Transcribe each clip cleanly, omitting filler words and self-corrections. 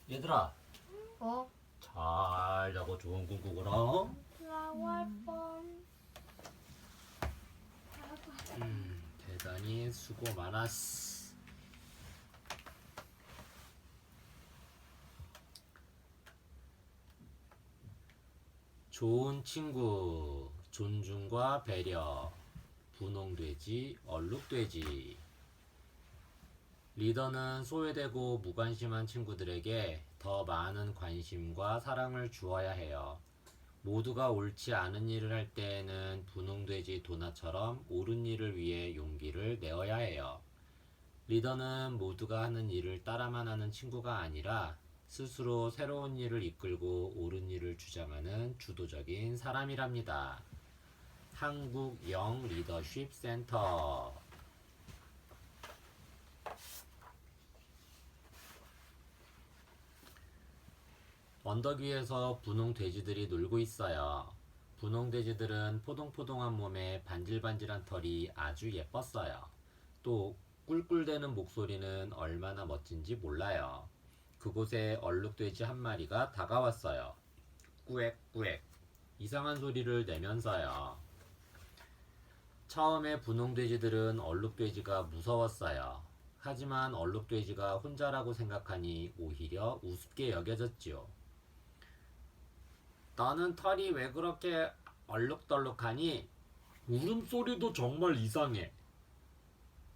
얘들아, 어? 잘 자고 좋은 꿈 꾸거라. 나갈 뻔. 대단히 수고 많았어. 좋은 친구, 존중과 배려, 분홍돼지, 얼룩돼지. 리더는 소외되고 무관심한 친구들에게 더 많은 관심과 사랑을 주어야 해요. 모두가 옳지 않은 일을 할 때에는 분홍돼지 도나처럼 옳은 일을 위해 용기를 내어야 해요. 리더는 모두가 하는 일을 따라만 하는 친구가 아니라 스스로 새로운 일을 이끌고 옳은 일을 주장하는 주도적인 사람이랍니다. 한국 영 리더십 센터. 언덕 위에서 분홍 돼지들이 놀고 있어요. 분홍 돼지들은 포동포동한 몸에 반질반질한 털이 아주 예뻤어요. 또 꿀꿀대는 목소리는 얼마나 멋진지 몰라요. 그곳에 얼룩돼지 한 마리가 다가왔어요. 꾸액꾸액. 이상한 소리를 내면서요. 처음에 분홍 돼지들은 얼룩돼지가 무서웠어요. 하지만 얼룩돼지가 혼자라고 생각하니 오히려 우습게 여겨졌지요. 너는 털이 왜 그렇게 얼룩덜룩하니? 울음소리도 정말 이상해.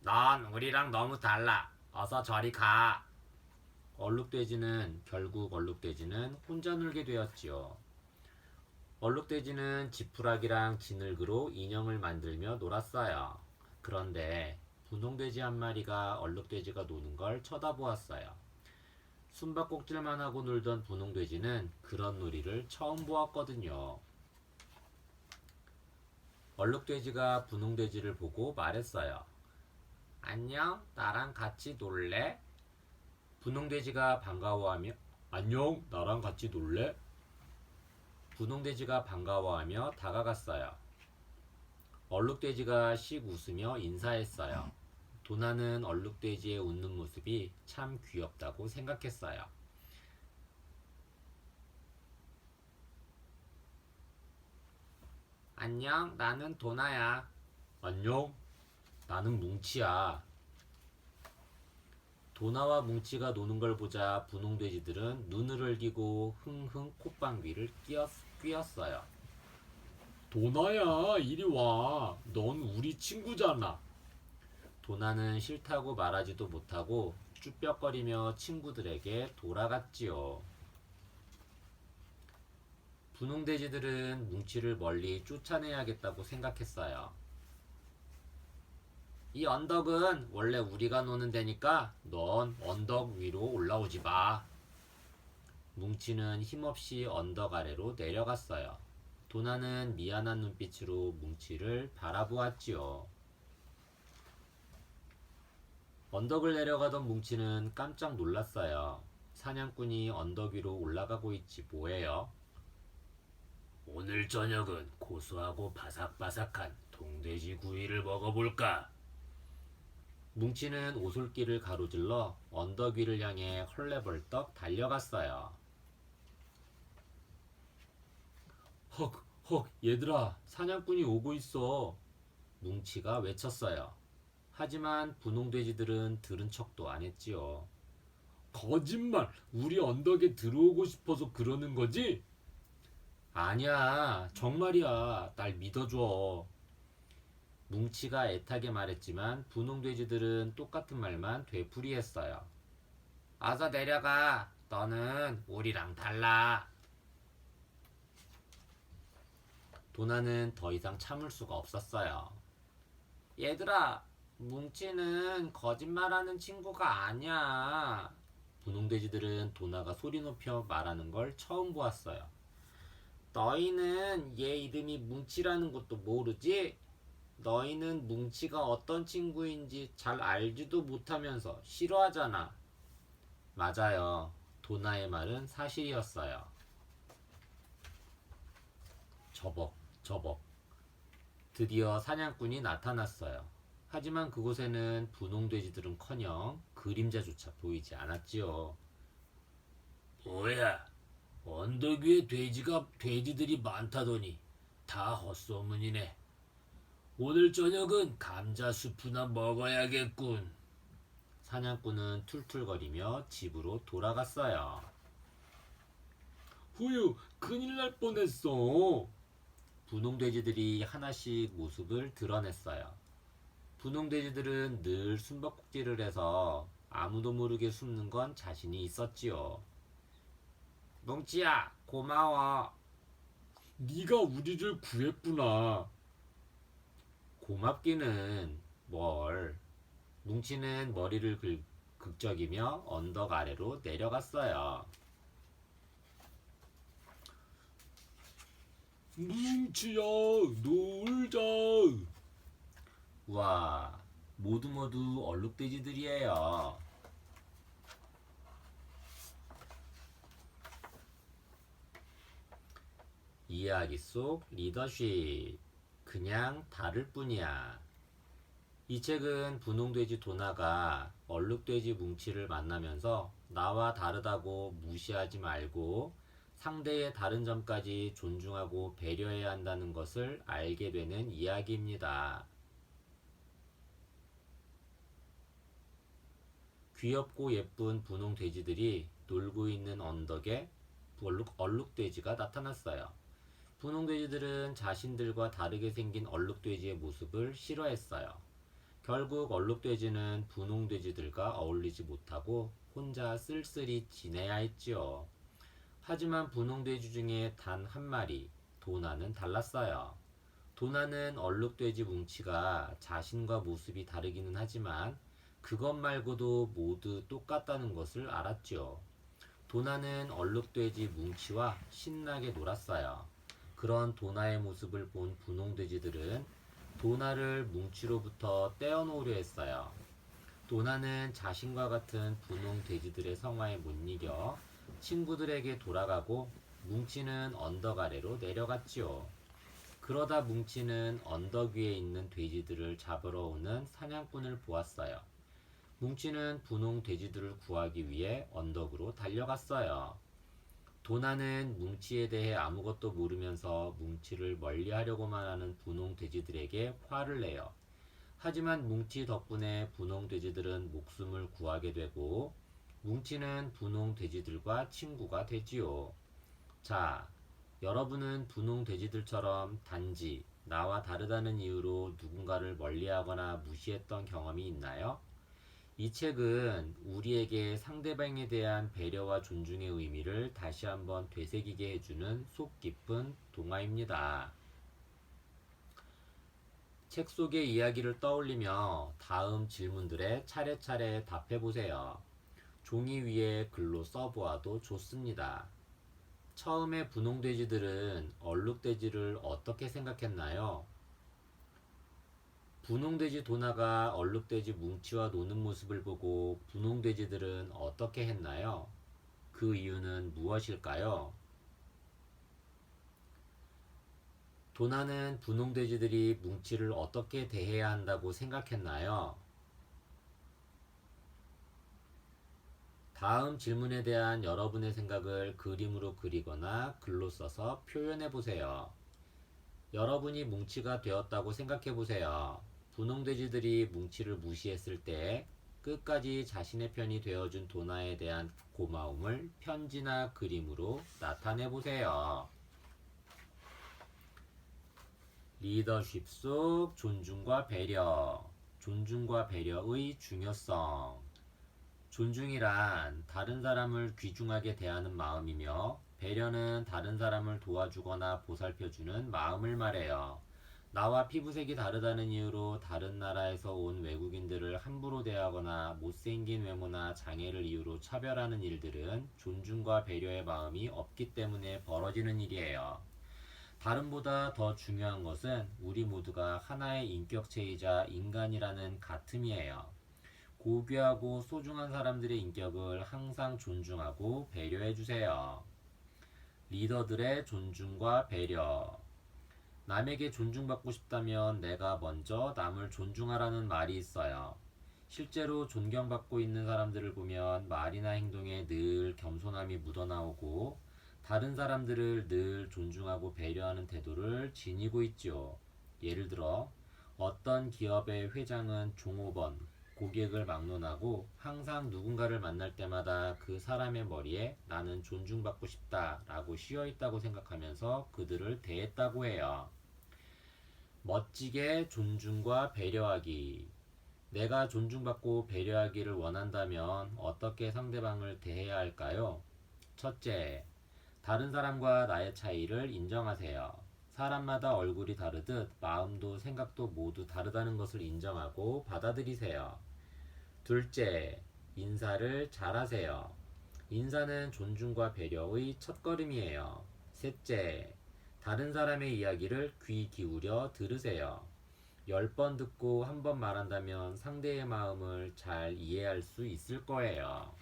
넌 우리랑 너무 달라. 어서 저리 가. 결국 얼룩돼지는 혼자 놀게 되었지요. 얼룩돼지는 지푸라기랑 지늘그로 인형을 만들며 놀았어요. 그런데 분홍돼지 한 마리가 얼룩돼지가 노는 걸 쳐다보았어요. 숨바꼭질만 하고 놀던 분홍돼지는 그런 놀이를 처음 보았거든요. 얼룩돼지가 분홍돼지를 보고 말했어요. 안녕, 나랑 같이 놀래? 분홍돼지가 반가워하며 안녕, 나랑 같이 놀래? 분홍돼지가 반가워하며 다가갔어요. 얼룩돼지가 씩 웃으며 인사했어요. 도나는 얼룩돼지의 웃는 모습이 참 귀엽다고 생각했어요. 안녕, 나는 도나야. 안녕, 나는 뭉치야. 도나와 뭉치가 노는 걸 보자 분홍돼지들은 눈을 흘기고 흥흥 콧방귀를 뀌었어요. 도나야, 이리 와. 넌 우리 친구잖아. 도나는 싫다고 말하지도 못하고 쭈뼛거리며 친구들에게 돌아갔지요. 분홍돼지들은 뭉치를 멀리 쫓아내야겠다고 생각했어요. 이 언덕은 원래 우리가 노는 데니까 넌 언덕 위로 올라오지 마. 뭉치는 힘없이 언덕 아래로 내려갔어요. 도나는 미안한 눈빛으로 뭉치를 바라보았지요. 언덕을 내려가던 뭉치는 깜짝 놀랐어요. 사냥꾼이 언덕 위로 올라가고 있지 뭐예요? 오늘 저녁은 고소하고 바삭바삭한 동돼지 구이를 먹어볼까? 뭉치는 오솔길을 가로질러 언덕 위를 향해 헐레벌떡 달려갔어요. 헉, 얘들아, 사냥꾼이 오고 있어. 뭉치가 외쳤어요. 하지만 분홍돼지들은 들은 척도 안 했지요. 거짓말! 우리 언덕에 들어오고 싶어서 그러는 거지? 아니야, 정말이야. 날 믿어줘. 뭉치가 애타게 말했지만 분홍돼지들은 똑같은 말만 되풀이했어요. 어서 내려가. 너는 우리랑 달라. 도나는 더 이상 참을 수가 없었어요. 얘들아, 뭉치는 거짓말하는 친구가 아니야. 분홍돼지들은 도나가 소리 높여 말하는 걸 처음 보았어요. 너희는 얘 이름이 뭉치라는 것도 모르지? 너희는 뭉치가 어떤 친구인지 잘 알지도 못하면서 싫어하잖아. 맞아요. 도나의 말은 사실이었어요. 저벅. 드디어 사냥꾼이 나타났어요. 하지만 그곳에는 분홍돼지들은커녕 그림자조차 보이지 않았지요. 뭐야? 언덕 위에 돼지들이 많다더니 다 헛소문이네. 오늘 저녁은 감자 수프나 먹어야겠군. 사냥꾼은 툴툴거리며 집으로 돌아갔어요. 후유, 큰일 날 뻔했어. 분홍돼지들이 하나씩 모습을 드러냈어요. 분홍돼지들은 늘 숨바꼭질을 해서 아무도 모르게 숨는 건 자신이 있었지요. 뭉치야, 고마워. 네가 우리를 구했구나. 고맙기는 뭘. 뭉치는 머리를 극적이며 언덕 아래로 내려갔어요. 뭉치야, 놀자. 우와, 모두 얼룩돼지들이에요. 이야기 속 리더십. 그냥 다를 뿐이야. 이 책은 분홍돼지 도나가 얼룩돼지 뭉치를 만나면서 나와 다르다고 무시하지 말고 상대의 다른 점까지 존중하고 배려해야 한다는 것을 알게 되는 이야기입니다. 귀엽고 예쁜 분홍돼지들이 놀고 있는 언덕에 얼룩돼지가 나타났어요. 분홍돼지들은 자신들과 다르게 생긴 얼룩돼지의 모습을 싫어했어요. 결국 얼룩돼지는 분홍돼지들과 어울리지 못하고 혼자 쓸쓸히 지내야 했지요. 하지만 분홍돼지 중에 단 한 마리, 도나는 달랐어요. 도나는 얼룩돼지 뭉치가 자신과 모습이 다르기는 하지만 그것 말고도 모두 똑같다는 것을 알았죠. 도나는 얼룩돼지 뭉치와 신나게 놀았어요. 그런 도나의 모습을 본 분홍돼지들은 도나를 뭉치로부터 떼어놓으려 했어요. 도나는 자신과 같은 분홍돼지들의 성화에 못 이겨 친구들에게 돌아가고 뭉치는 언덕 아래로 내려갔지요. 그러다 뭉치는 언덕 위에 있는 돼지들을 잡으러 오는 사냥꾼을 보았어요. 뭉치는 분홍 돼지들을 구하기 위해 언덕으로 달려갔어요. 도나는 뭉치에 대해 아무것도 모르면서 뭉치를 멀리하려고만 하는 분홍 돼지들에게 화를 내요. 하지만 뭉치 덕분에 분홍 돼지들은 목숨을 구하게 되고 뭉치는 분홍 돼지들과 친구가 되지요. 자, 여러분은 분홍 돼지들처럼 단지 나와 다르다는 이유로 누군가를 멀리하거나 무시했던 경험이 있나요? 이 책은 우리에게 상대방에 대한 배려와 존중의 의미를 다시 한번 되새기게 해주는 속 깊은 동화입니다. 책 속의 이야기를 떠올리며 다음 질문들에 차례차례 답해보세요. 종이 위에 글로 써보아도 좋습니다. 처음에 분홍돼지들은 얼룩돼지를 어떻게 생각했나요? 분홍돼지 도나가 얼룩돼지 뭉치와 노는 모습을 보고 분홍돼지들은 어떻게 했나요? 그 이유는 무엇일까요? 도나는 분홍돼지들이 뭉치를 어떻게 대해야 한다고 생각했나요? 다음 질문에 대한 여러분의 생각을 그림으로 그리거나 글로 써서 표현해 보세요. 여러분이 뭉치가 되었다고 생각해 보세요. 분홍돼지들이 뭉치를 무시했을 때 끝까지 자신의 편이 되어준 도나에 대한 고마움을 편지나 그림으로 나타내 보세요. 리더십 속 존중과 배려. 존중과 배려의 중요성. 존중이란 다른 사람을 귀중하게 대하는 마음이며 배려는 다른 사람을 도와주거나 보살펴주는 마음을 말해요. 나와 피부색이 다르다는 이유로 다른 나라에서 온 외국인들을 함부로 대하거나 못생긴 외모나 장애를 이유로 차별하는 일들은 존중과 배려의 마음이 없기 때문에 벌어지는 일이에요. 다름보다 더 중요한 것은 우리 모두가 하나의 인격체이자 인간이라는 가슴이에요. 고귀하고 소중한 사람들의 인격을 항상 존중하고 배려해 주세요. 리더들의 존중과 배려. 남에게 존중받고 싶다면 내가 먼저 남을 존중하라는 말이 있어요. 실제로 존경받고 있는 사람들을 보면 말이나 행동에 늘 겸손함이 묻어나오고 다른 사람들을 늘 존중하고 배려하는 태도를 지니고 있죠. 예를 들어 어떤 기업의 회장은 종업원, 고객을 막론하고 항상 누군가를 만날 때마다 그 사람의 머리에 나는 존중받고 싶다라고 씌어 있다고 생각하면서 그들을 대했다고 해요. 멋지게 존중과 배려하기. 내가 존중받고 배려하기를 원한다면 어떻게 상대방을 대해야 할까요? 첫째, 다른 사람과 나의 차이를 인정하세요. 사람마다 얼굴이 다르듯 마음도 생각도 모두 다르다는 것을 인정하고 받아들이세요. 둘째, 인사를 잘하세요. 인사는 존중과 배려의 첫걸음이에요. 셋째, 다른 사람의 이야기를 귀 기울여 들으세요. 10번 듣고 한 번 말한다면 상대의 마음을 잘 이해할 수 있을 거예요.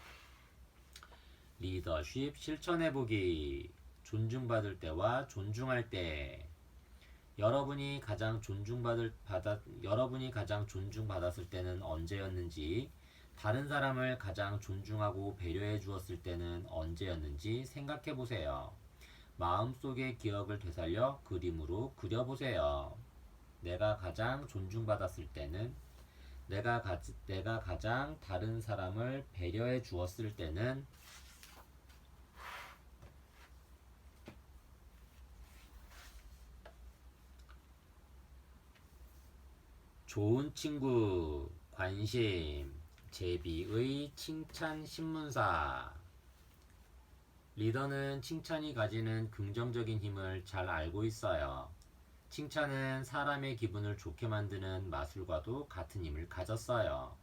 리더십 실천해보기. 존중받을 때와 존중할 때. 여러분이 가장 존중받았을 때는 언제였는지, 다른 사람을 가장 존중하고 배려해 주었을 때는 언제였는지 생각해 보세요. 마음속의 기억을 되살려 그림으로 그려보세요. 내가 가장 존중받았을 때는, 내가 가장 다른 사람을 배려해 주었을 때는, 좋은 친구, 관심, 제비의 칭찬 신문사. 리더는 칭찬이 가지는 긍정적인 힘을 잘 알고 있어요. 칭찬은 사람의 기분을 좋게 만드는 마술과도 같은 힘을 가졌어요.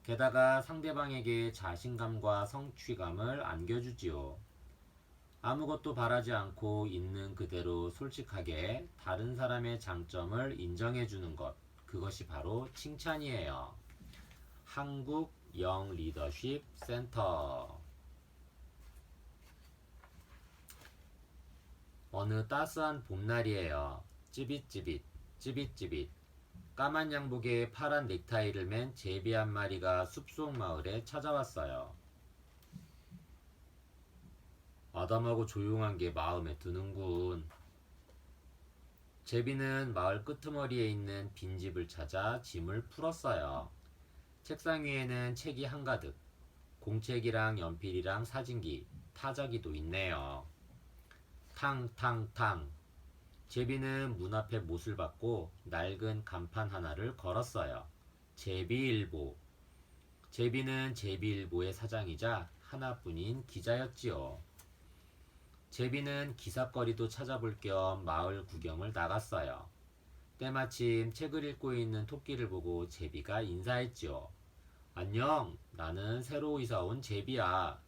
게다가 상대방에게 자신감과 성취감을 안겨주지요. 아무것도 바라지 않고 있는 그대로 솔직하게 다른 사람의 장점을 인정해주는 것, 그것이 바로 칭찬이에요. 한국 영 리더십 센터. 어느 따스한 봄날이에요. 찌빗찌빗, 찌빗찌빗. 까만 양복에 파란 넥타이를 맨 제비 한 마리가 숲속 마을에 찾아왔어요. 아담하고 조용한 게 마음에 드는군. 제비는 마을 끄트머리에 있는 빈집을 찾아 짐을 풀었어요. 책상 위에는 책이 한가득, 공책이랑 연필이랑 사진기, 타자기도 있네요. 탕탕탕. 제비는 문 앞에 못을 박고 낡은 간판 하나를 걸었어요. 제비일보. 제비는 제비일보의 사장이자 하나뿐인 기자였지요. 제비는 기사거리도 찾아볼 겸 마을 구경을 나갔어요. 때마침 책을 읽고 있는 토끼를 보고 제비가 인사했지요. 안녕, 나는 새로 이사 온 제비야.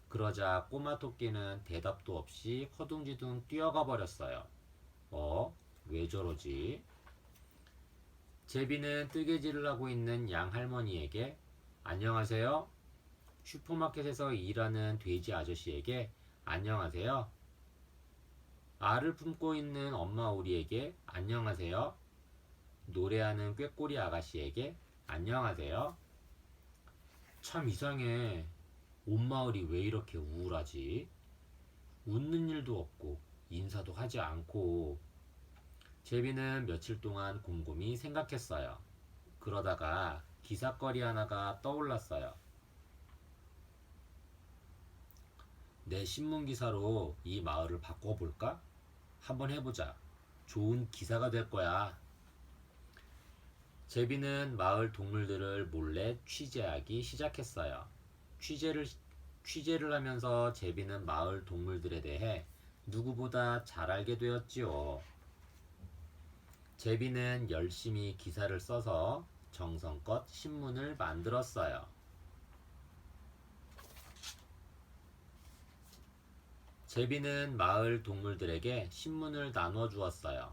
그러자 꼬마 토끼는 대답도 없이 허둥지둥 뛰어가 버렸어요. 왜 저러지? 제비는 뜨개질을 하고 있는 양할머니에게 안녕하세요. 슈퍼마켓에서 일하는 돼지 아저씨에게 안녕하세요. 알을 품고 있는 엄마 오리에게 안녕하세요. 노래하는 꾀꼬리 아가씨에게 안녕하세요. 참 이상해. 온 마을이 왜 이렇게 우울하지? 웃는 일도 없고 인사도 하지 않고. 제비는 며칠 동안 곰곰이 생각했어요. 그러다가 기사거리 하나가 떠올랐어요. 내 신문 기사로 이 마을을 바꿔볼까? 한번 해보자. 좋은 기사가 될 거야. 제비는 마을 동물들을 몰래 취재하기 시작했어요. 취재를 하면서 제비는 마을 동물들에 대해 누구보다 잘 알게 되었지요. 제비는 열심히 기사를 써서 정성껏 신문을 만들었어요. 제비는 마을 동물들에게 신문을 나눠 주었어요.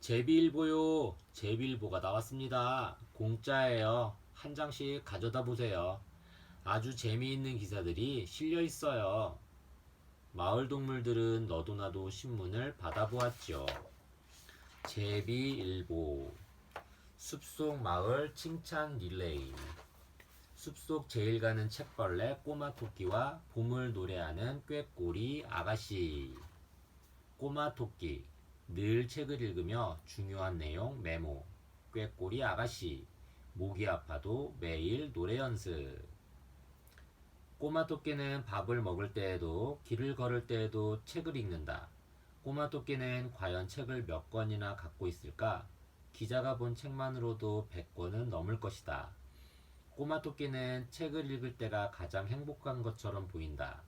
제비일보요. 제비일보가 나왔습니다. 공짜예요. 한 장씩 가져다 보세요. 아주 재미있는 기사들이 실려 있어요. 마을 동물들은 너도 나도 신문을 받아보았죠. 제비일보. 숲속 마을 칭찬 릴레이. 숲속 제일 가는 책벌레 꼬마 토끼와 봄을 노래하는 꾀꼬리 아가씨. 꼬마 토끼, 늘 책을 읽으며 중요한 내용 메모. 꾀꼬리 아가씨, 목이 아파도 매일 노래 연습. 꼬마 토끼는 밥을 먹을 때에도 길을 걸을 때에도 책을 읽는다. 꼬마 토끼는 과연 책을 몇 권이나 갖고 있을까? 기자가 본 책만으로도 100권은 넘을 것이다. 꼬마 토끼는 책을 읽을 때가 가장 행복한 것처럼 보인다.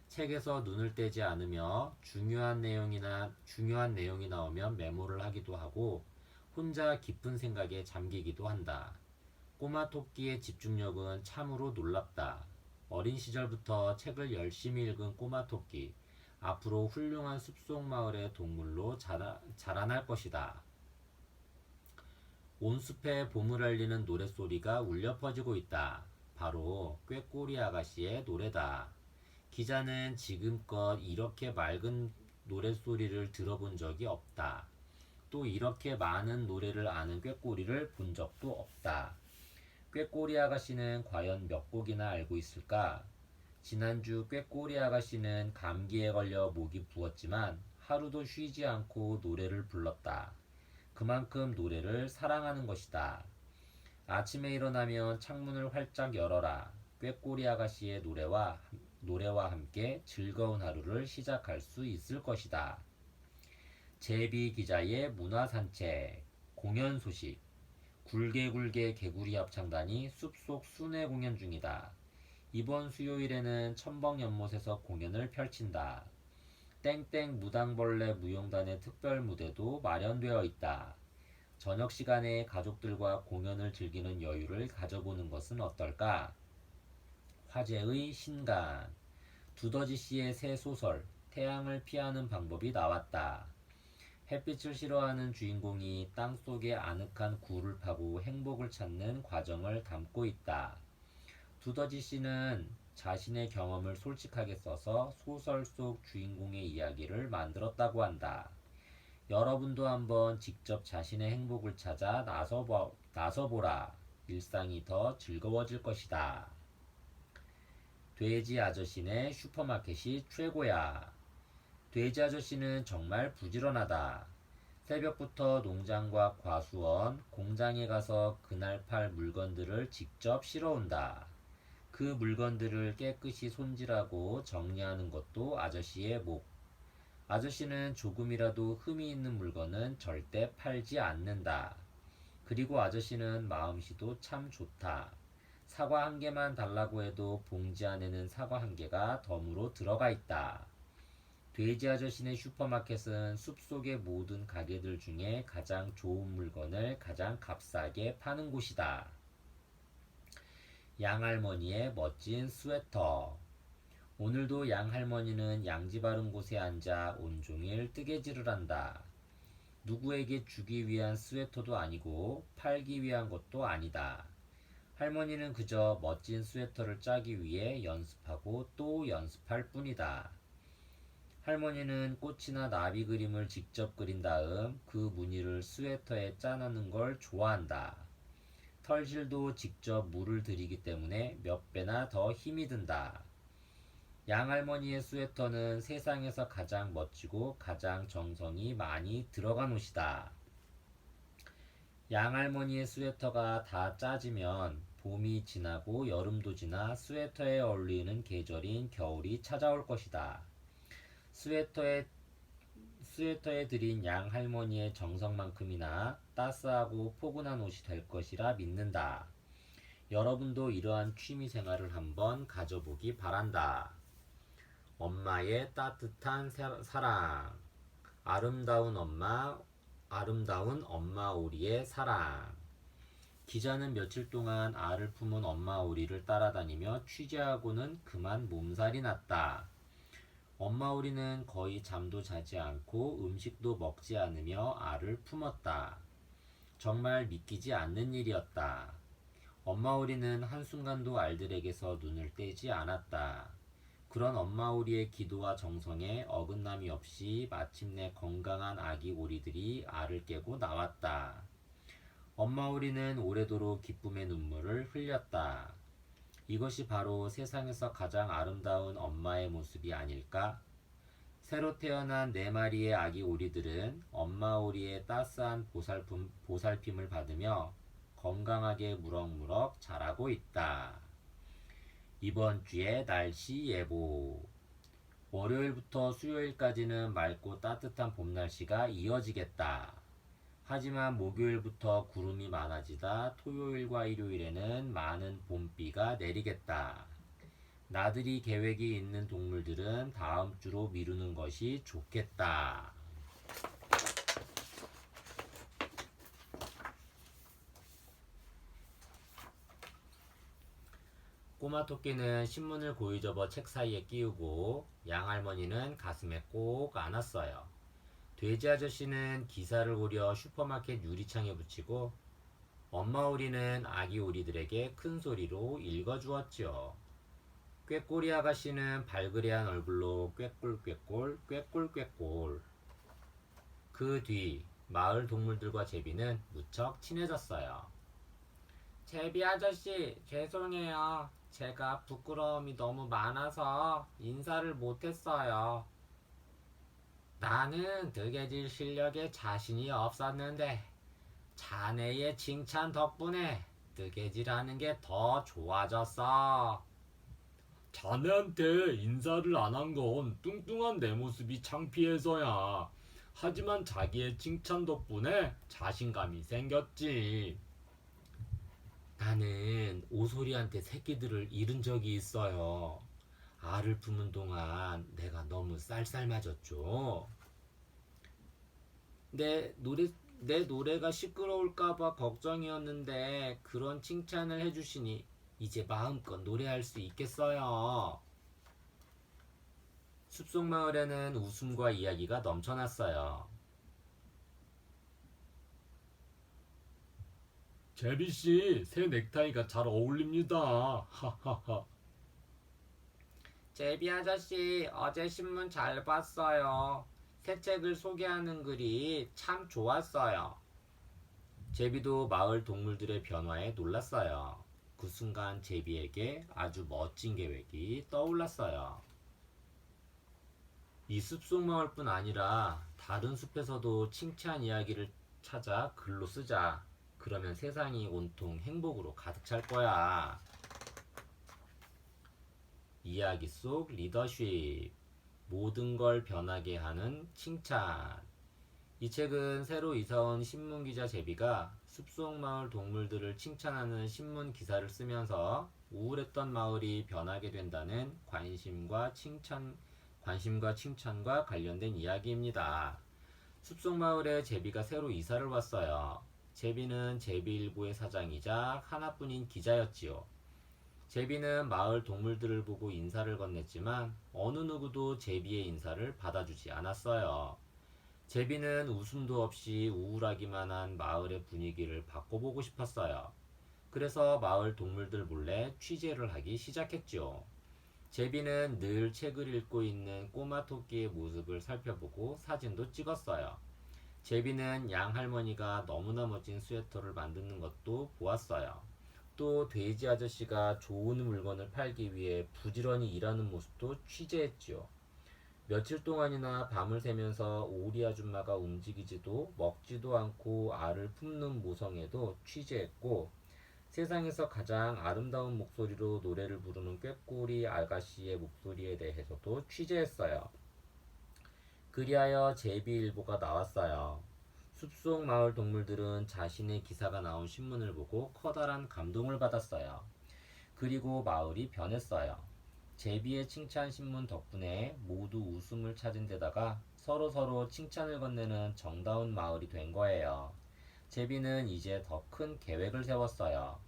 책에서 눈을 떼지 않으며 중요한 내용이 나오면 메모를 하기도 하고 혼자 깊은 생각에 잠기기도 한다. 꼬마 토끼의 집중력은 참으로 놀랍다. 어린 시절부터 책을 열심히 읽은 꼬마 토끼, 앞으로 훌륭한 숲속 마을의 동물로 자라날 것이다. 온 숲에 봄을 알리는 노랫소리가 울려 퍼지고 있다. 바로 꾀꼬리 아가씨의 노래다. 기자는 지금껏 이렇게 맑은 노랫소리를 들어본 적이 없다. 또 이렇게 많은 노래를 아는 꾀꼬리를 본 적도 없다. 꾀꼬리 아가씨는 과연 몇 곡이나 알고 있을까? 지난주 꾀꼬리 아가씨는 감기에 걸려 목이 부었지만 하루도 쉬지 않고 노래를 불렀다. 그만큼 노래를 사랑하는 것이다. 아침에 일어나면 창문을 활짝 열어라. 꾀꼬리 아가씨의 노래와 함께 즐거운 하루를 시작할 수 있을 것이다. 제비 기자의 문화산책, 공연 소식. 굴게굴게 개구리 합창단이 숲속 순회 공연 중이다. 이번 수요일에는 첨벙연못에서 공연을 펼친다. 땡땡 무당벌레 무용단의 특별 무대도 마련되어 있다. 저녁 시간에 가족들과 공연을 즐기는 여유를 가져보는 것은 어떨까? 화제의 신간. 두더지 씨의 새 소설 태양을 피하는 방법이 나왔다. 햇빛을 싫어하는 주인공이 땅속에 아늑한 굴을 파고 행복을 찾는 과정을 담고 있다. 두더지 씨는 자신의 경험을 솔직하게 써서 소설 속 주인공의 이야기를 만들었다고 한다. 여러분도 한번 직접 자신의 행복을 찾아 나서보라. 일상이 더 즐거워질 것이다. 돼지 아저씨네 슈퍼마켓이 최고야. 돼지 아저씨는 정말 부지런하다. 새벽부터 농장과 과수원, 공장에 가서 그날 팔 물건들을 직접 실어온다. 그 물건들을 깨끗이 손질하고 정리하는 것도 아저씨의 목. 아저씨는 조금이라도 흠이 있는 물건은 절대 팔지 않는다. 그리고 아저씨는 마음씨도 참 좋다. 사과 한 개만 달라고 해도 봉지 안에는 사과 한 개가 덤으로 들어가 있다. 돼지 아저씨네 슈퍼마켓은 숲속의 모든 가게들 중에 가장 좋은 물건을 가장 값싸게 파는 곳이다. 양할머니의 멋진 스웨터. 오늘도 양할머니는 양지 바른 곳에 앉아 온종일 뜨개질을 한다. 누구에게 주기 위한 스웨터도 아니고 팔기 위한 것도 아니다. 할머니는 그저 멋진 스웨터를 짜기 위해 연습하고 또 연습할 뿐이다. 할머니는 꽃이나 나비 그림을 직접 그린 다음 그 무늬를 스웨터에 짜놓는 걸 좋아한다. 털실도 직접 물을 들이기 때문에 몇 배나 더 힘이 든다. 양할머니의 스웨터는 세상에서 가장 멋지고 가장 정성이 많이 들어간 옷이다. 양할머니의 스웨터가 다 짜지면 봄이 지나고 여름도 지나 스웨터에 어울리는 계절인 겨울이 찾아올 것이다. 스웨터에 드린 양할머니의 정성만큼이나 따스하고 포근한 옷이 될 것이라 믿는다. 여러분도 이러한 취미생활을 한번 가져보기 바란다. 엄마의 따뜻한 사랑. 아름다운 엄마 오리의 사랑. 기자는 며칠 동안 알을 품은 엄마 오리를 따라다니며 취재하고는 그만 몸살이 났다. 엄마 오리는 거의 잠도 자지 않고 음식도 먹지 않으며 알을 품었다. 정말 믿기지 않는 일이었다. 엄마 오리는 한순간도 알들에게서 눈을 떼지 않았다. 그런 엄마 오리의 기도와 정성에 어긋남이 없이 마침내 건강한 아기 오리들이 알을 깨고 나왔다. 엄마 오리는 오래도록 기쁨의 눈물을 흘렸다. 이것이 바로 세상에서 가장 아름다운 엄마의 모습이 아닐까? 새로 태어난 4마리의 아기 오리들은 엄마 오리의 따스한 보살핌을 받으며 건강하게 무럭무럭 자라고 있다. 이번 주의 날씨 예보. 월요일부터 수요일까지는 맑고 따뜻한 봄 날씨가 이어지겠다. 하지만 목요일부터 구름이 많아지다 토요일과 일요일에는 많은 봄비가 내리겠다. 나들이 계획이 있는 동물들은 다음 주로 미루는 것이 좋겠다. 꼬마 토끼는 신문을 고이 접어 책 사이에 끼우고 양할머니는 가슴에 꼭 안았어요. 돼지 아저씨는 기사를 오려 슈퍼마켓 유리창에 붙이고 엄마 오리는 아기 오리들에게 큰 소리로 읽어주었지요. 꾀꼬리 아가씨는 발그레한 얼굴로 꾀꿀꾀꿀 꾀꿀꾀꿀. 그 뒤 마을 동물들과 제비는 무척 친해졌어요. 제비 아저씨, 죄송해요. 제가 부끄러움이 너무 많아서 인사를 못했어요. 나는 뜨개질 실력에 자신이 없었는데 자네의 칭찬 덕분에 뜨개질하는 게 더 좋아졌어. 자네한테 인사를 안 한 건 뚱뚱한 내 모습이 창피해서야. 하지만 자기의 칭찬 덕분에 자신감이 생겼지. 나는 오소리한테 새끼들을 잃은 적이 있어요. 알을 품은 동안 내가 너무 쌀쌀맞았죠. 내 노래가 시끄러울까봐 걱정이었는데 그런 칭찬을 해주시니 이제 마음껏 노래할 수 있겠어요. 숲속 마을에는 웃음과 이야기가 넘쳐났어요. 제비씨, 새 넥타이가 잘 어울립니다. 하하하. 제비 아저씨, 어제 신문 잘 봤어요. 새 책을 소개하는 글이 참 좋았어요. 제비도 마을 동물들의 변화에 놀랐어요. 그 순간 제비에게 아주 멋진 계획이 떠올랐어요. 이 숲속 마을뿐 아니라 다른 숲에서도 칭찬 이야기를 찾아 글로 쓰자. 그러면 세상이 온통 행복으로 가득 찰 거야. 이야기 속 리더십. 모든 걸 변하게 하는 칭찬. 이 책은 새로 이사온 신문기자 제비가 숲속 마을 동물들을 칭찬하는 신문 기사를 쓰면서 우울했던 마을이 변하게 된다는 관심과 칭찬과 관련된 이야기입니다. 숲속 마을에 제비가 새로 이사를 왔어요. 제비는 제비일보의 사장이자 하나뿐인 기자였지요. 제비는 마을 동물들을 보고 인사를 건넸지만 어느 누구도 제비의 인사를 받아주지 않았어요. 제비는 웃음도 없이 우울하기만 한 마을의 분위기를 바꿔보고 싶었어요. 그래서 마을 동물들 몰래 취재를 하기 시작했죠. 제비는 늘 책을 읽고 있는 꼬마 토끼의 모습을 살펴보고 사진도 찍었어요. 제비는 양할머니가 너무나 멋진 스웨터를 만드는 것도 보았어요. 또 돼지 아저씨가 좋은 물건을 팔기 위해 부지런히 일하는 모습도 취재했지요. 며칠 동안이나 밤을 새면서 오리 아줌마가 움직이지도 먹지도 않고 알을 품는 모성애도 취재했고, 세상에서 가장 아름다운 목소리로 노래를 부르는 꾀꼬리 아가씨의 목소리에 대해서도 취재했어요. 그리하여 제비일보가 나왔어요. 숲속 마을 동물들은 자신의 기사가 나온 신문을 보고 커다란 감동을 받았어요. 그리고 마을이 변했어요. 제비의 칭찬 신문 덕분에 모두 웃음을 찾은 데다가 서로서로 칭찬을 건네는 정다운 마을이 된 거예요. 제비는 이제 더 큰 계획을 세웠어요.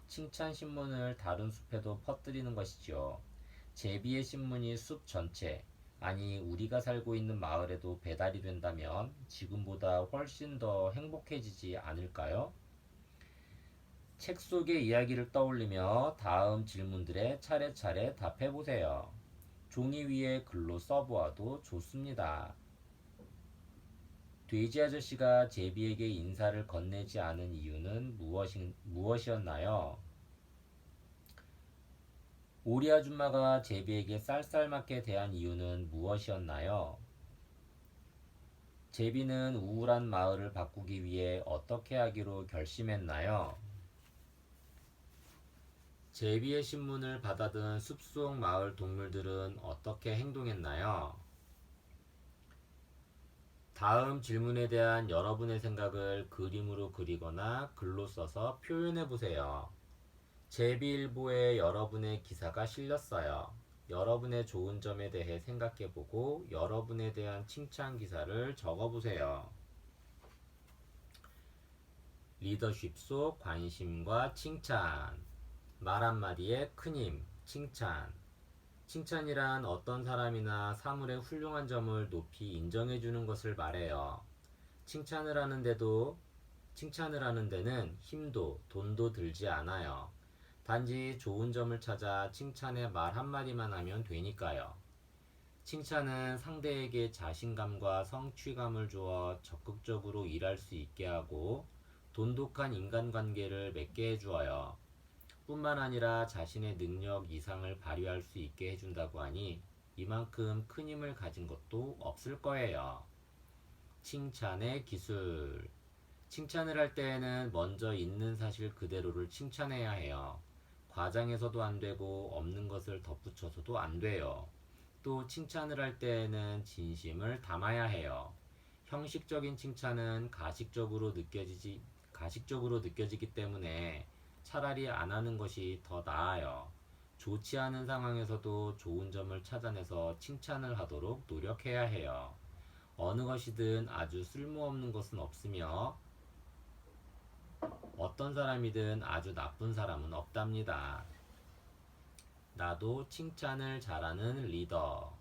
칭찬 신문을 다른 숲에도 퍼뜨리는 것이지요. 제비의 신문이 숲 전체, 아니 우리가 살고 있는 마을에도 배달이 된다면 지금보다 훨씬 더 행복해지지 않을까요? 책 속의 이야기를 떠올리며 다음 질문들에 차례차례 답해보세요. 종이 위에 글로 써보아도 좋습니다. 돼지 아저씨가 제비에게 인사를 건네지 않은 이유는 무엇이었나요? 오리 아줌마가 제비에게 쌀쌀맞게 대한 이유는 무엇이었나요? 제비는 우울한 마을을 바꾸기 위해 어떻게 하기로 결심했나요? 제비의 신문을 받아든 숲속 마을 동물들은 어떻게 행동했나요? 다음 질문에 대한 여러분의 생각을 그림으로 그리거나 글로 써서 표현해 보세요. 제비일보에 여러분의 기사가 실렸어요. 여러분의 좋은 점에 대해 생각해 보고 여러분에 대한 칭찬 기사를 적어 보세요. 리더십 속 관심과 칭찬. 말 한마디에 큰 힘, 칭찬. 칭찬이란 어떤 사람이나 사물의 훌륭한 점을 높이 인정해 주는 것을 말해요. 칭찬을 하는 데는 힘도 돈도 들지 않아요. 단지 좋은 점을 찾아 칭찬의 말 한마디만 하면 되니까요. 칭찬은 상대에게 자신감과 성취감을 주어 적극적으로 일할 수 있게 하고 돈독한 인간관계를 맺게 해주어요. 뿐만 아니라 자신의 능력 이상을 발휘할 수 있게 해준다고 하니 이만큼 큰 힘을 가진 것도 없을 거예요. 칭찬의 기술. 칭찬을 할 때에는 먼저 있는 사실 그대로를 칭찬해야 해요. 과장해서도 안 되고 없는 것을 덧붙여서도 안 돼요. 또 칭찬을 할 때에는 진심을 담아야 해요. 형식적인 칭찬은 가식적으로 느껴지기 때문에 차라리 안 하는 것이 더 나아요. 좋지 않은 상황에서도 좋은 점을 찾아내서 칭찬을 하도록 노력해야 해요. 어느 것이든 아주 쓸모없는 것은 없으며 어떤 사람이든 아주 나쁜 사람은 없답니다. 나도 칭찬을 잘하는 리더.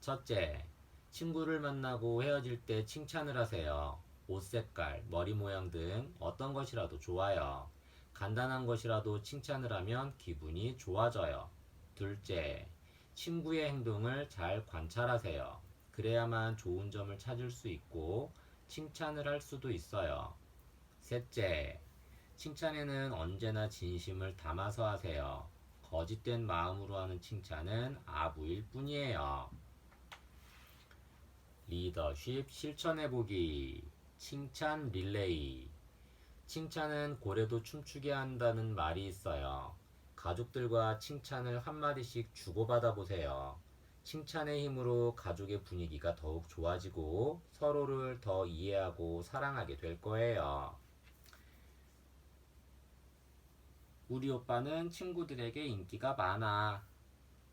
첫째, 친구를 만나고 헤어질 때 칭찬을 하세요. 옷 색깔, 머리 모양 등 어떤 것이라도 좋아요. 간단한 것이라도 칭찬을 하면 기분이 좋아져요. 둘째, 친구의 행동을 잘 관찰하세요. 그래야만 좋은 점을 찾을 수 있고 칭찬을 할 수도 있어요. 셋째, 칭찬에는 언제나 진심을 담아서 하세요. 거짓된 마음으로 하는 칭찬은 아부일 뿐이에요. 리더십 실천해보기. 칭찬 릴레이. 칭찬은 고래도 춤추게 한다는 말이 있어요. 가족들과 칭찬을 한마디씩 주고받아 보세요. 칭찬의 힘으로 가족의 분위기가 더욱 좋아지고 서로를 더 이해하고 사랑하게 될 거예요. 우리 오빠는 친구들에게 인기가 많아.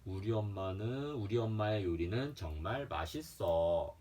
우리 엄마의 요리는 정말 맛있어.